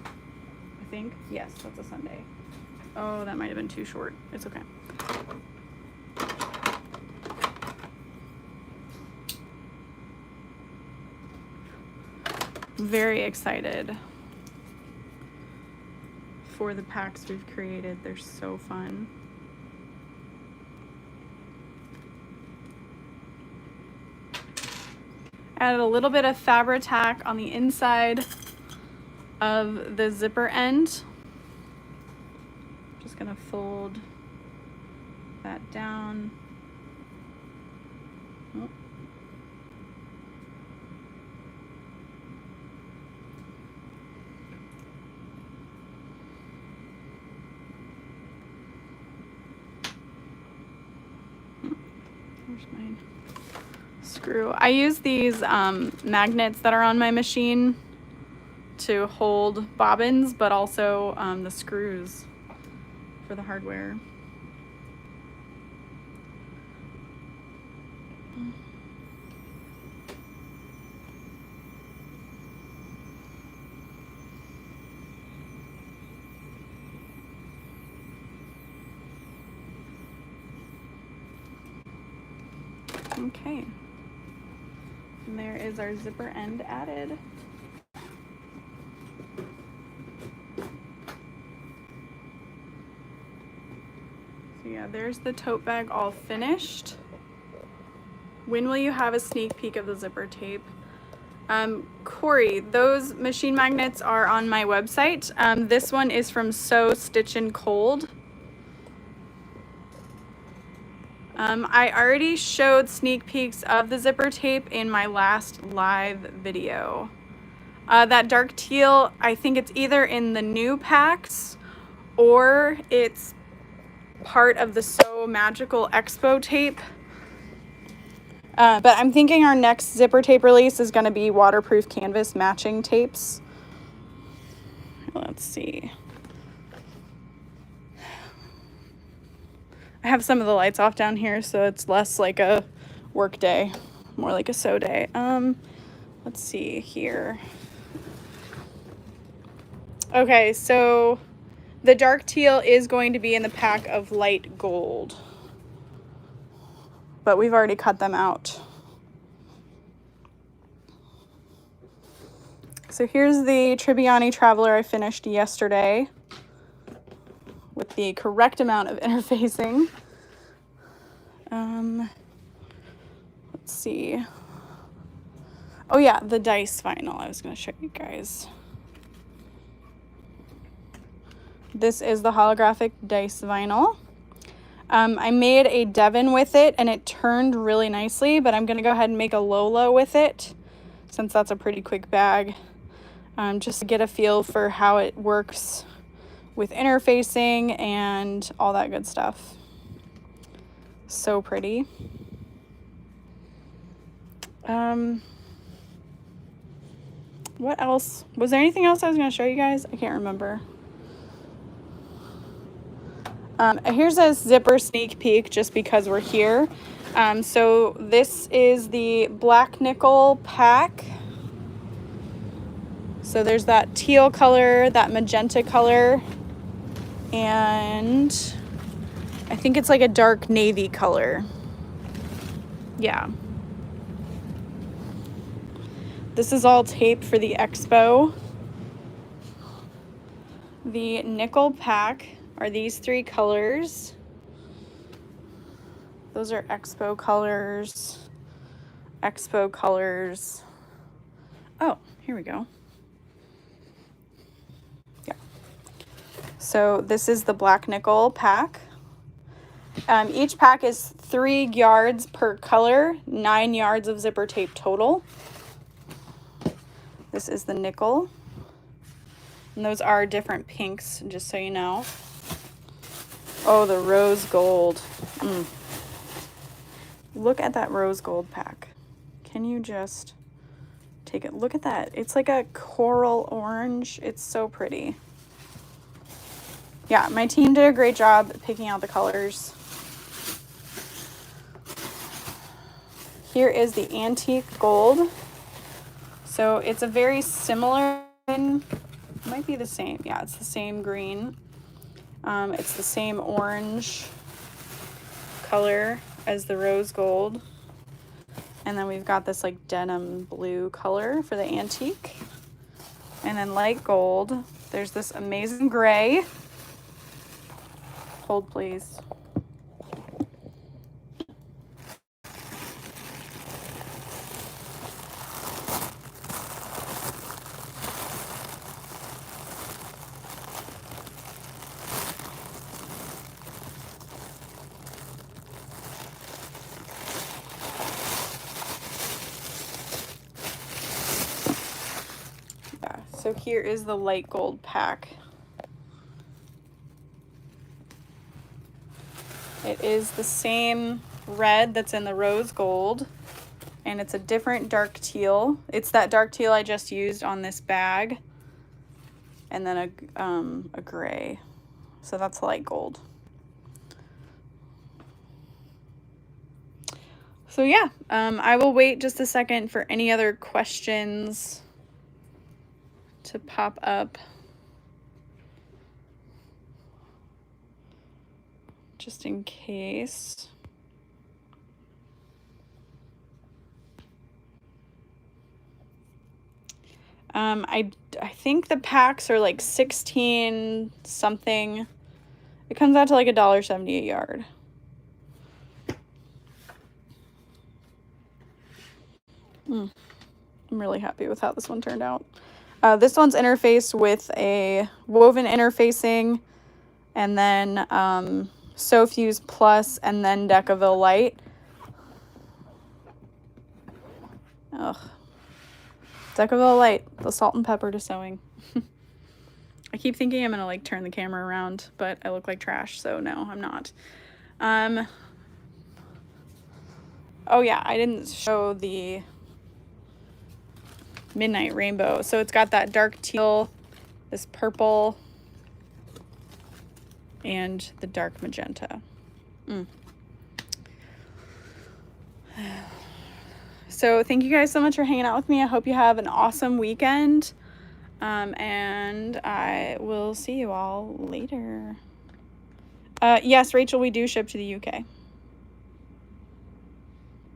I think. Yes, that's a Sunday. Oh, that might have been too short. It's okay. Very excited for the packs we've created. They're so fun. Added a little bit of Fabri-Tac on the inside of the zipper end. Just gonna fold that down. Oh. Where's mine? Screw. I use these magnets that are on my machine to hold bobbins, but also the screws for the hardware. Okay. And there is our zipper end added. So yeah, there's the tote bag all finished. When will you have a sneak peek of the zipper tape? Corey, those machine magnets are on my website. This one is from Sew, Stitchen, Cold. I already showed sneak peeks of the zipper tape in my last live video. That dark teal, I think it's either in the new packs or it's part of the Sew Magical Expo tape. But I'm thinking our next zipper tape release is going to be waterproof canvas matching tapes. Let's see. I have some of the lights off down here, so it's less like a work day, more like a sew day. Let's see here. Okay, so the dark teal is going to be in the pack of light gold, but we've already cut them out. So here's the Tribbiani Traveler I finished yesterday with the correct amount of interfacing. Let's see. Oh yeah, the dice vinyl I was going to show you guys. This is the holographic dice vinyl. I made a Devon with it and it turned really nicely, but I'm going to go ahead and make a Lola with it since that's a pretty quick bag, just to get a feel for how it works with interfacing and all that good stuff. So pretty. What else? Was there anything else I was going to show you guys? I can't remember. Here's a zipper sneak peek just because we're here. So this is the black nickel pack. So there's that teal color, that magenta color, and I think it's like a dark navy color. Yeah. This is all tape for the expo. The nickel pack are these 3 colors. Those are expo colors. Expo colors. Oh, here we go. Yeah. So this is the black nickel pack. Each pack is 3 yards per color, 9 yards of zipper tape total. This is the nickel. And those are different pinks, just so you know. Oh, the rose gold. Look at that rose gold pack. Can you just take it? Look at that. It's like a coral orange. It's so pretty. Yeah, my team did a great job picking out the colors. Here is the antique gold. So it's a very similar, it might be the same. Yeah, it's the same green. It's the same orange color as the rose gold. And then we've got this like denim blue color for the antique. And then light gold, there's this amazing gray. Hold please. So here is the light gold pack. It is the same red that's in the rose gold, and it's a different dark teal. It's that dark teal I just used on this bag, and then a gray. So that's light gold. So yeah, I will wait just a second for any other questions to pop up, just in case. I think the packs are like 16 something. It comes out to like $1.70 a yard. I'm really happy with how this one turned out. This one's interfaced with a woven interfacing, and then Sewfuse Plus, and then Decaville Light. Ugh. Decaville Light, the salt and pepper to sewing. I keep thinking I'm gonna like turn the camera around, but I look like trash, so no, I'm not. Oh yeah, I didn't show the Midnight Rainbow. So it's got that dark teal, this purple, and the dark magenta. So thank you guys so much for hanging out with me. I hope you have an awesome weekend. And I will see you all later. Yes, Rachel, we do ship to the UK.